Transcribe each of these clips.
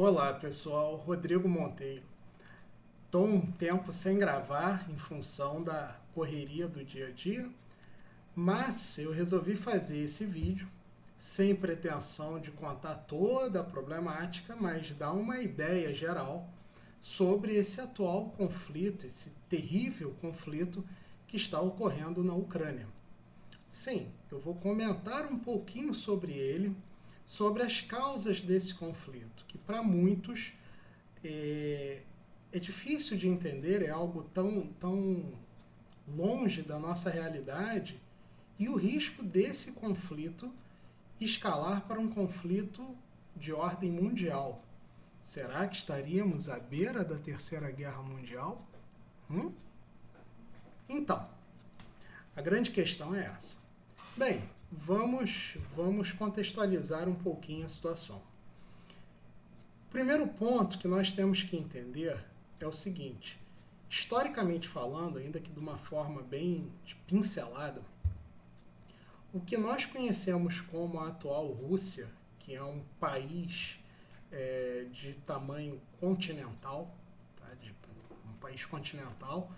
Olá pessoal, Rodrigo Monteiro. Estou um tempo sem gravar em função da correria do dia a dia, mas eu resolvi fazer esse vídeo sem pretensão de contar toda a problemática, mas dar uma ideia geral sobre esse atual conflito, esse terrível conflito que está ocorrendo na Ucrânia. Sim, eu vou comentar um pouquinho sobre ele, sobre as causas desse conflito, que para muitos é difícil de entender, é algo tão longe da nossa realidade, e o risco desse conflito escalar para um conflito de ordem mundial. Será que estaríamos à beira da Terceira Guerra Mundial? Então, a grande questão é essa. Bem, vamos contextualizar um pouquinho a situação. O primeiro ponto que nós temos que entender é o seguinte: historicamente falando, ainda que de uma forma bem pincelada, o que nós conhecemos como a atual Rússia, que é um país de tamanho continental, tá? Um país continental,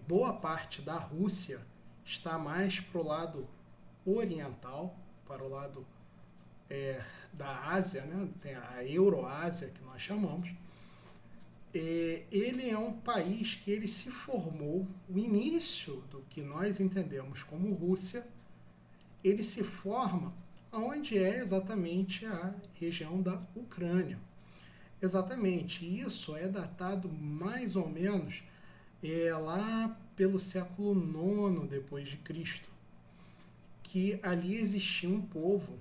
boa parte da Rússia está mais para o lado oriental, para o lado da Ásia, né? Tem a Euroásia, que nós chamamos. Ele é um país que ele se formou, o início do que nós entendemos como Rússia, ele se forma onde é exatamente a região da Ucrânia. Exatamente, isso é datado mais ou menos lá pelo século IX depois de Cristo, que ali existia um povo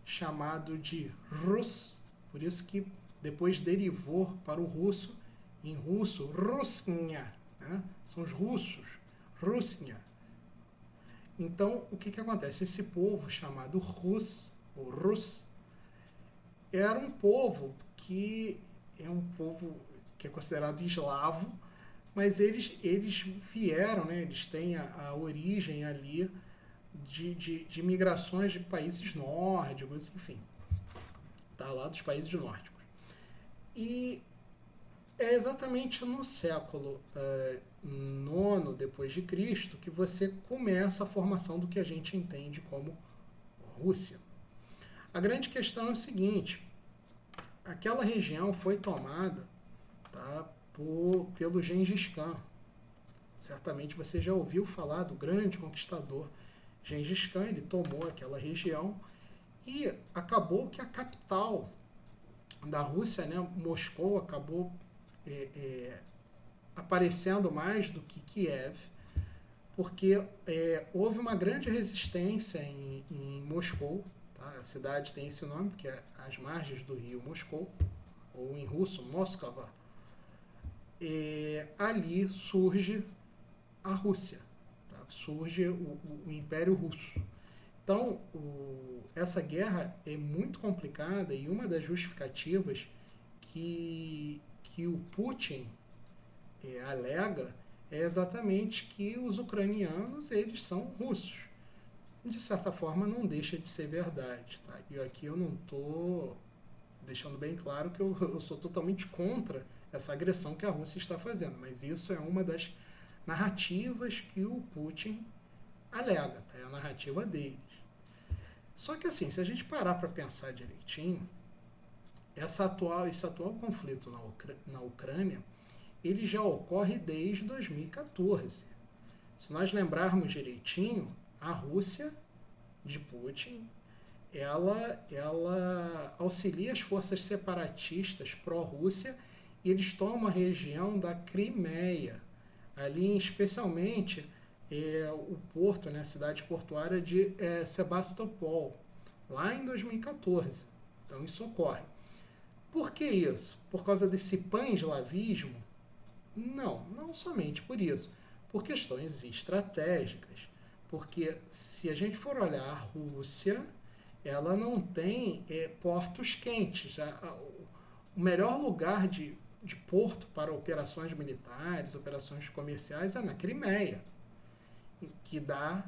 chamado de Rus, por isso que depois derivou para o russo, em russo, Rusnya, né? São os russos, Rusnya. Então, o que acontece? Esse povo chamado Rus, ou Rus, era um povo que é considerado eslavo, mas eles vieram, né? Eles têm a origem ali de migrações de países nórdicos, enfim, tá lá dos países nórdicos. E é exatamente no século IX depois de Cristo que você começa a formação do que a gente entende como Rússia. A grande questão é o seguinte: aquela região foi tomada, tá, pelo Gengis Khan. Certamente você já ouviu falar do grande conquistador Gengis Khan. Ele tomou aquela região e acabou que a capital da Rússia, né, Moscou, acabou aparecendo mais do que Kiev, porque houve uma grande resistência em Moscou. Tá? A cidade tem esse nome porque é às margens do rio Moscou, ou em russo, Moskva. Ali surge a Rússia, tá? Surge o Império Russo. Então, essa guerra é muito complicada, e uma das justificativas que o Putin alega é exatamente que os ucranianos eles são russos. De certa forma, não deixa de ser verdade. Tá? E aqui eu não estou deixando bem claro que eu sou totalmente contra essa agressão que a Rússia está fazendo, mas isso é uma das narrativas que o Putin alega, tá? É a narrativa deles. Só que assim, se a gente parar para pensar direitinho, esse atual conflito na Ucrânia, ele já ocorre desde 2014. Se nós lembrarmos direitinho, a Rússia de Putin, ela auxilia as forças separatistas pró-Rússia, e eles tomam a região da Crimeia, ali especialmente o porto, né, a cidade portuária de Sebastopol, lá em 2014. Então isso ocorre. Por que isso? Por causa desse pan-eslavismo? Não somente por isso. Por questões estratégicas. Porque se a gente for olhar a Rússia, ela não tem portos quentes. O melhor lugar de porto para operações militares, operações comerciais, é na Crimeia, que dá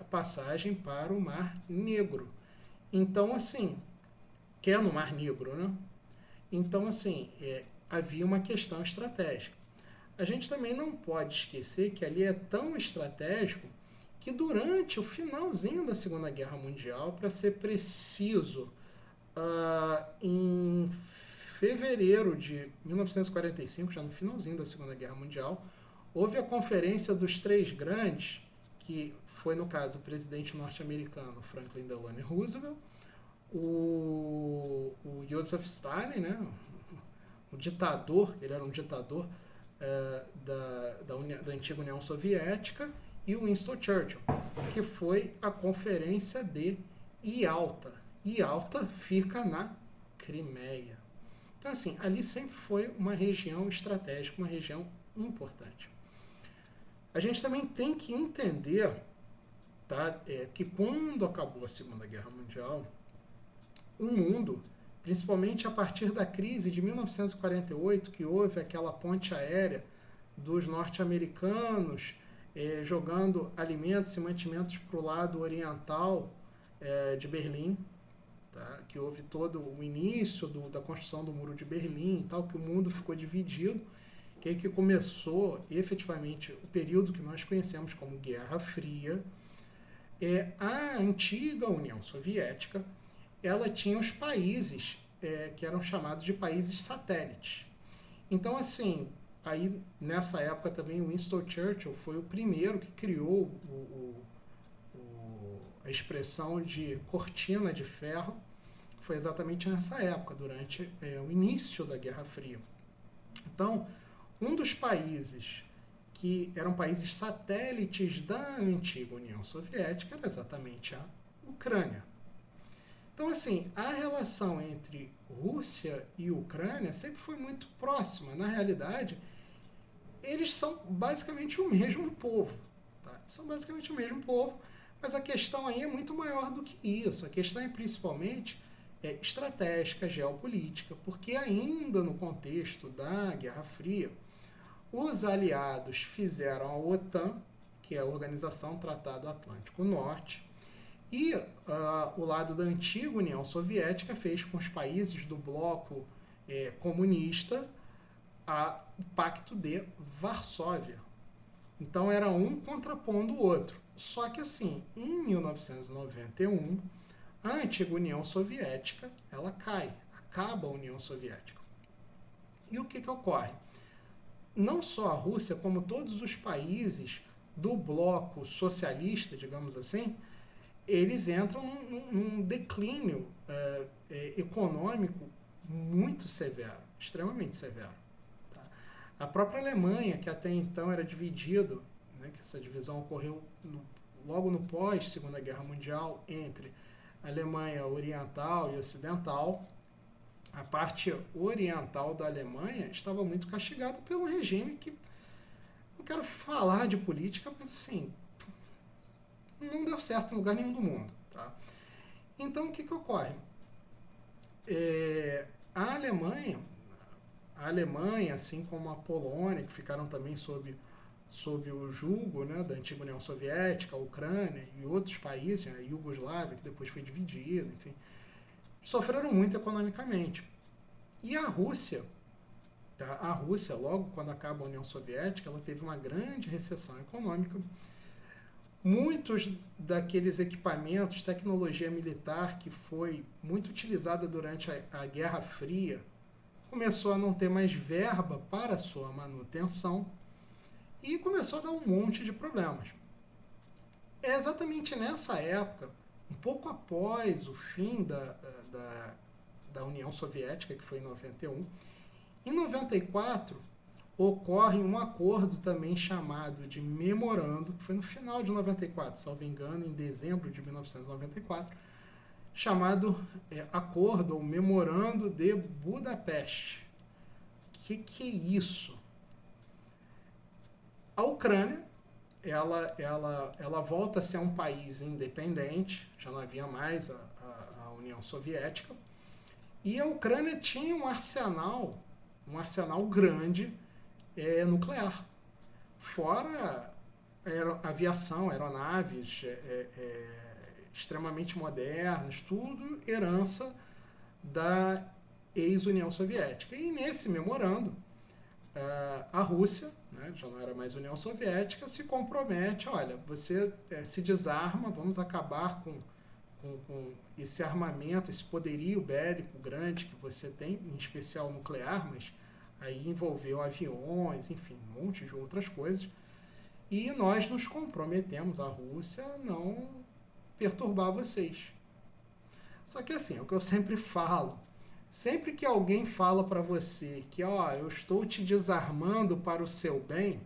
a passagem para o Mar Negro. Então, assim, que é no Mar Negro, né? Então, assim, havia uma questão estratégica. A gente também não pode esquecer que ali é tão estratégico que durante o finalzinho da Segunda Guerra Mundial, para ser preciso, em fevereiro de 1945, já no finalzinho da Segunda Guerra Mundial, houve a Conferência dos Três Grandes, que foi, no caso, o presidente norte-americano Franklin Delano Roosevelt, o Joseph Stalin, né, o ditador, ele era um ditador da antiga União Soviética, e o Winston Churchill, que foi a Conferência de Ialta. Ialta fica na Crimeia. Então, assim, ali sempre foi uma região estratégica, uma região importante. A gente também tem que entender, tá, que quando acabou a Segunda Guerra Mundial, o mundo, principalmente a partir da crise de 1948, que houve aquela ponte aérea dos norte-americanos jogando alimentos e mantimentos para o lado oriental de Berlim, tá? Que houve todo o início da construção do Muro de Berlim e tal, que o mundo ficou dividido, que começou efetivamente o período que nós conhecemos como Guerra Fria. A antiga União Soviética, ela tinha os países que eram chamados de países satélites. Então, assim, aí nessa época também o Winston Churchill foi o primeiro que criou a expressão de cortina de ferro. Foi exatamente nessa época, durante o início da Guerra Fria. Então, um dos países que eram países satélites da antiga União Soviética era exatamente a Ucrânia. Então, assim, a relação entre Rússia e Ucrânia sempre foi muito próxima. Na realidade, eles são basicamente o mesmo povo. Tá? São basicamente o mesmo povo, mas a questão aí é muito maior do que isso. A questão é principalmente estratégica, geopolítica, porque ainda no contexto da Guerra Fria, os aliados fizeram a OTAN, que é a Organização Tratado Atlântico Norte, e o lado da antiga União Soviética fez com os países do bloco comunista o Pacto de Varsóvia. Então era um contrapondo o outro. Só que assim, em 1991, a antiga União Soviética ela cai, acaba a União Soviética. E o que ocorre? Não só a Rússia, como todos os países do bloco socialista, digamos assim, eles entram num declínio econômico muito severo, extremamente severo. Tá? A própria Alemanha, que até então era dividido, né, que essa divisão ocorreu logo no pós-Segunda Guerra Mundial entre a Alemanha Oriental e Ocidental, a parte oriental da Alemanha estava muito castigada pelo regime que, não quero falar de política, mas assim, não deu certo em lugar nenhum do mundo. Tá? Então, o que ocorre? A Alemanha, assim como a Polônia, que ficaram também sob o jugo, né, da antiga União Soviética, a Ucrânia e outros países, né, a Iugoslávia, que depois foi dividida, enfim, sofreram muito economicamente. E a Rússia, tá? A Rússia, logo quando acaba a União Soviética, ela teve uma grande recessão econômica. Muitos daqueles equipamentos, tecnologia militar que foi muito utilizada durante a Guerra Fria, começou a não ter mais verba para sua manutenção e começou a dar um monte de problemas. É exatamente nessa época, um pouco após o fim da União Soviética, que foi em 91, em 94 ocorre um acordo também chamado de Memorando, que foi no final de 94, salvo engano, em dezembro de 1994, chamado Acordo ou Memorando de Budapeste. O que é isso? A Ucrânia ela volta a ser um país independente, já não havia mais a União Soviética, e a Ucrânia tinha um arsenal grande nuclear, fora aviação, aeronaves extremamente modernas, tudo herança da ex-União Soviética. E nesse memorando, a Rússia, né, já não era mais União Soviética, se compromete, olha, você se desarma, vamos acabar com esse armamento, esse poderio bélico grande que você tem, em especial nuclear, mas aí envolveu aviões, enfim, um monte de outras coisas. E nós nos comprometemos, a Rússia, a não perturbar vocês. Só que assim, é o que eu sempre falo. Sempre que alguém fala para você que eu estou te desarmando para o seu bem,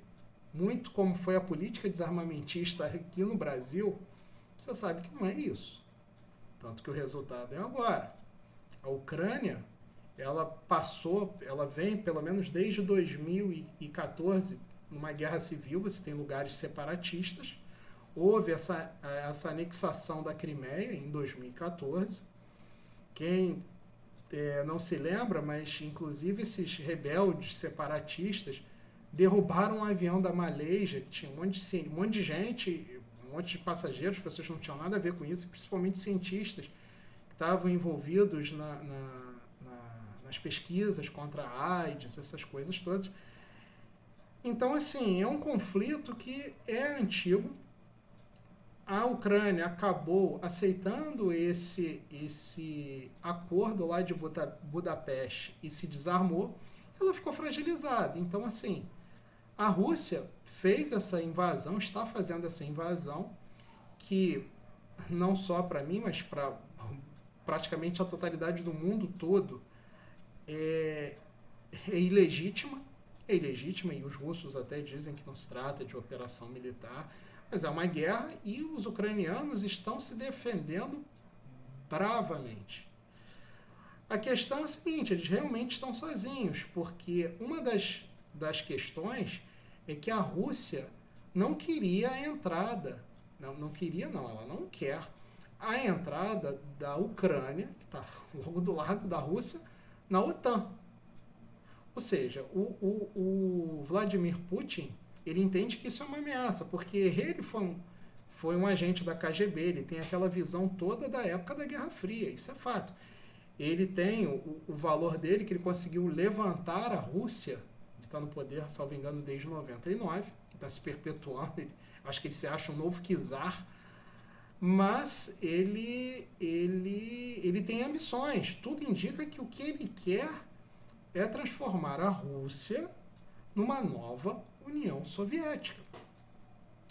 muito como foi a política desarmamentista aqui no Brasil, você sabe que não é isso. Tanto que o resultado é agora. A Ucrânia, ela vem pelo menos desde 2014 numa guerra civil, você tem lugares separatistas. Houve essa anexação da Crimeia em 2014. Quem não se lembra, mas inclusive esses rebeldes separatistas derrubaram um avião da Malásia, que tinha um monte de gente, um monte de passageiros, pessoas que não tinham nada a ver com isso, principalmente cientistas que estavam envolvidos nas pesquisas contra a AIDS, essas coisas todas. Então, assim, é um conflito que é antigo. A Ucrânia acabou aceitando esse acordo lá de Budapeste e se desarmou, ela ficou fragilizada. Então, assim, a Rússia fez essa invasão, está fazendo essa invasão, que não só para mim, mas para praticamente a totalidade do mundo todo, é ilegítima. É ilegítima, e os russos até dizem que não se trata de operação militar, mas é uma guerra e os ucranianos estão se defendendo bravamente. A questão é a seguinte, eles realmente estão sozinhos, porque uma das questões é que a Rússia não queria a entrada, ela não quer a entrada da Ucrânia, que está logo do lado da Rússia, na OTAN. Ou seja, o Vladimir Putin, ele entende que isso é uma ameaça, porque ele foi um agente da KGB, ele tem aquela visão toda da época da Guerra Fria, isso é fato. Ele tem o valor dele, que ele conseguiu levantar a Rússia, ele está no poder, salvo engano, desde 99, está se perpetuando, acho que ele se acha um novo czar, mas ele tem ambições, tudo indica que o que ele quer é transformar a Rússia numa nova União Soviética.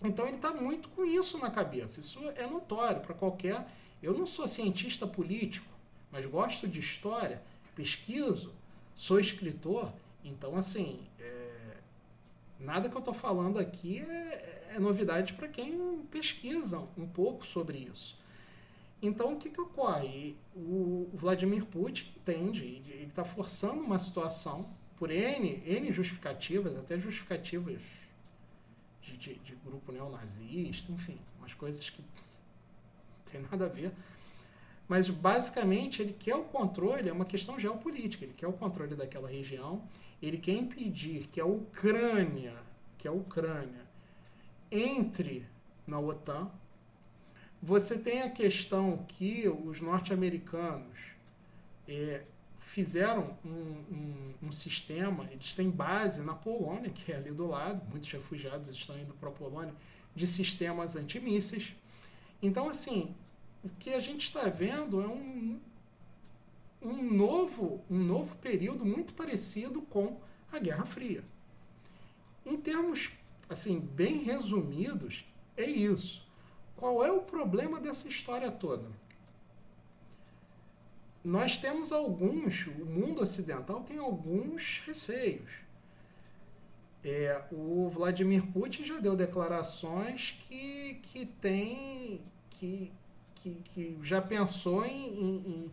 Então ele está muito com isso na cabeça. Isso é notório para qualquer... Eu não sou cientista político, mas gosto de história, pesquiso, sou escritor. Então, assim, nada que eu estou falando aqui é novidade para quem pesquisa um pouco sobre isso. Então, o que ocorre? O Vladimir Putin entende, ele está forçando uma situação por N justificativas, até justificativas de grupo neonazista, enfim, umas coisas que não tem nada a ver. Mas, basicamente, ele quer o controle, é uma questão geopolítica, ele quer o controle daquela região, ele quer impedir que a Ucrânia entre na OTAN. Você tem a questão que os norte-americanos fizeram um sistema, eles têm base na Polônia, que é ali do lado, muitos refugiados estão indo para a Polônia, de sistemas antimísseis. Então, assim, o que a gente está vendo é um novo período muito parecido com a Guerra Fria. Em termos, assim, bem resumidos, é isso. Qual é o problema dessa história toda? Nós temos o mundo ocidental tem alguns receios. O Vladimir Putin já deu declarações que já pensou em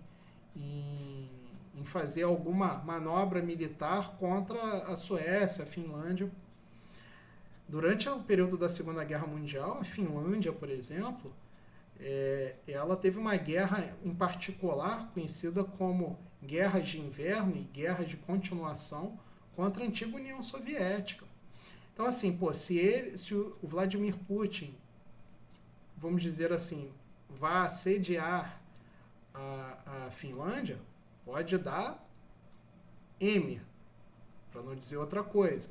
fazer alguma manobra militar contra a Suécia, a Finlândia. Durante o período da Segunda Guerra Mundial, a Finlândia, por exemplo, ela teve uma guerra em particular, conhecida como guerras de inverno e guerras de continuação contra a antiga União Soviética. Então, assim, se o Vladimir Putin, vamos dizer assim, vai assediar a Finlândia, pode dar M, para não dizer outra coisa.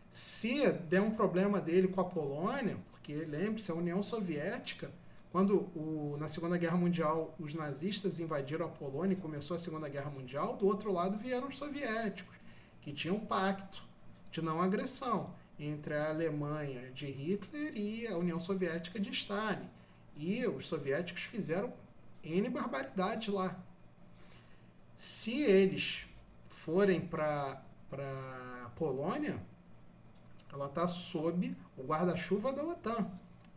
Se der um problema dele com a Polônia, porque lembre-se, a União Soviética, quando na Segunda Guerra Mundial os nazistas invadiram a Polônia e começou a Segunda Guerra Mundial, do outro lado vieram os soviéticos, que tinham um pacto de não agressão entre a Alemanha de Hitler e a União Soviética de Stalin. E os soviéticos fizeram N barbaridades lá. Se eles forem para a Polônia, ela está sob o guarda-chuva da OTAN.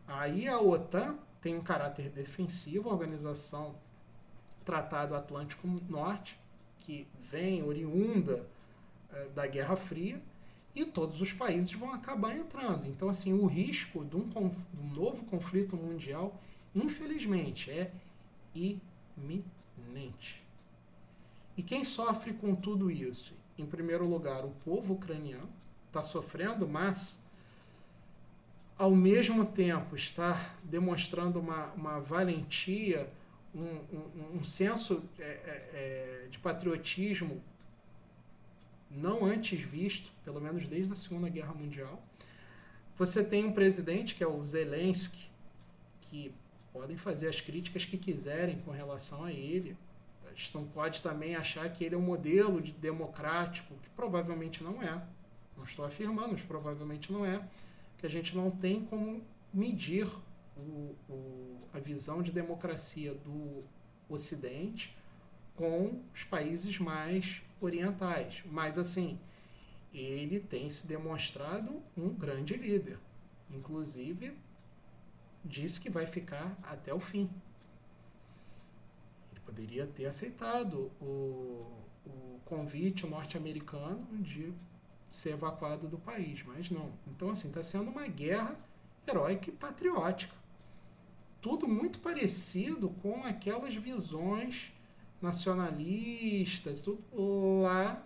Aí a OTAN tem um caráter defensivo, a Organização Tratado Atlântico Norte, que vem oriunda da Guerra Fria, e todos os países vão acabar entrando. Então, assim, o risco de um novo conflito mundial, infelizmente, é iminente. E quem sofre com tudo isso? Em primeiro lugar, o povo ucraniano está sofrendo, mas ao mesmo tempo está demonstrando uma valentia, um senso de patriotismo não antes visto, pelo menos desde a Segunda Guerra Mundial. Você tem um presidente, que é o Zelensky, que podem fazer as críticas que quiserem com relação a ele. A gente não pode também achar que ele é um modelo de democrático, que provavelmente não é. Não estou afirmando, mas provavelmente não é. Que a gente não tem como medir a visão de democracia do Ocidente com os países mais orientais. Mas, assim, ele tem se demonstrado um grande líder. Inclusive, disse que vai ficar até o fim. Ele poderia ter aceitado o convite norte-americano de ser evacuado do país, mas não. Então, assim, está sendo uma guerra heróica e patriótica. Tudo muito parecido com aquelas visões nacionalistas, tudo lá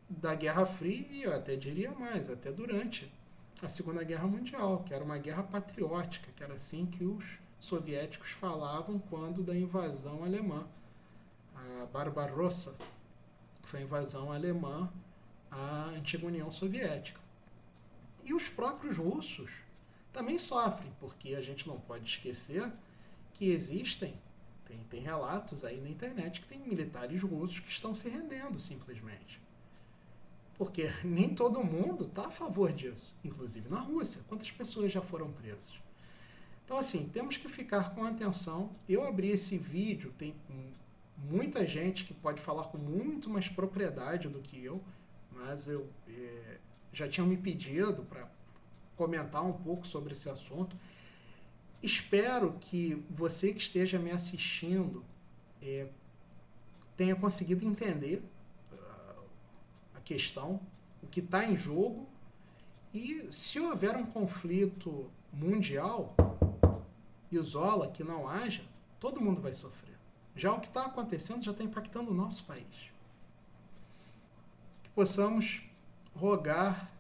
da Guerra Fria, e eu até diria mais, até durante a Segunda Guerra Mundial, que era uma guerra patriótica, que era assim que os soviéticos falavam quando da invasão alemã. A Barbarossa foi a invasão alemã à antiga União Soviética. E os próprios russos também sofrem, porque a gente não pode esquecer que tem relatos aí na internet que tem militares russos que estão se rendendo simplesmente. Porque nem todo mundo está a favor disso, inclusive na Rússia. Quantas pessoas já foram presas? Então, assim, temos que ficar com atenção. Eu abri esse vídeo, tem muita gente que pode falar com muito mais propriedade do que eu, mas eu já tinham me pedido para comentar um pouco sobre esse assunto. Espero que você que esteja me assistindo tenha conseguido entender a questão, o que está em jogo, e se houver um conflito mundial, isola que não haja, todo mundo vai sofrer. Já o que está acontecendo já está impactando o nosso país. Que possamos rogar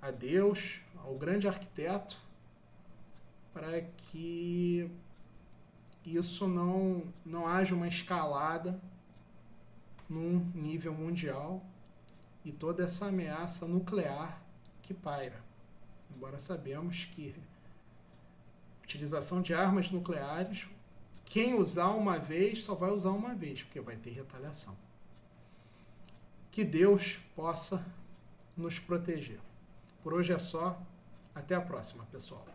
a Deus, ao grande arquiteto, para que isso não haja uma escalada num nível mundial e toda essa ameaça nuclear que paira. Embora sabemos que a utilização de armas nucleares, quem usar uma vez só vai usar uma vez, porque vai ter retaliação. Que Deus possa nos proteger. Por hoje é só. Até a próxima, pessoal.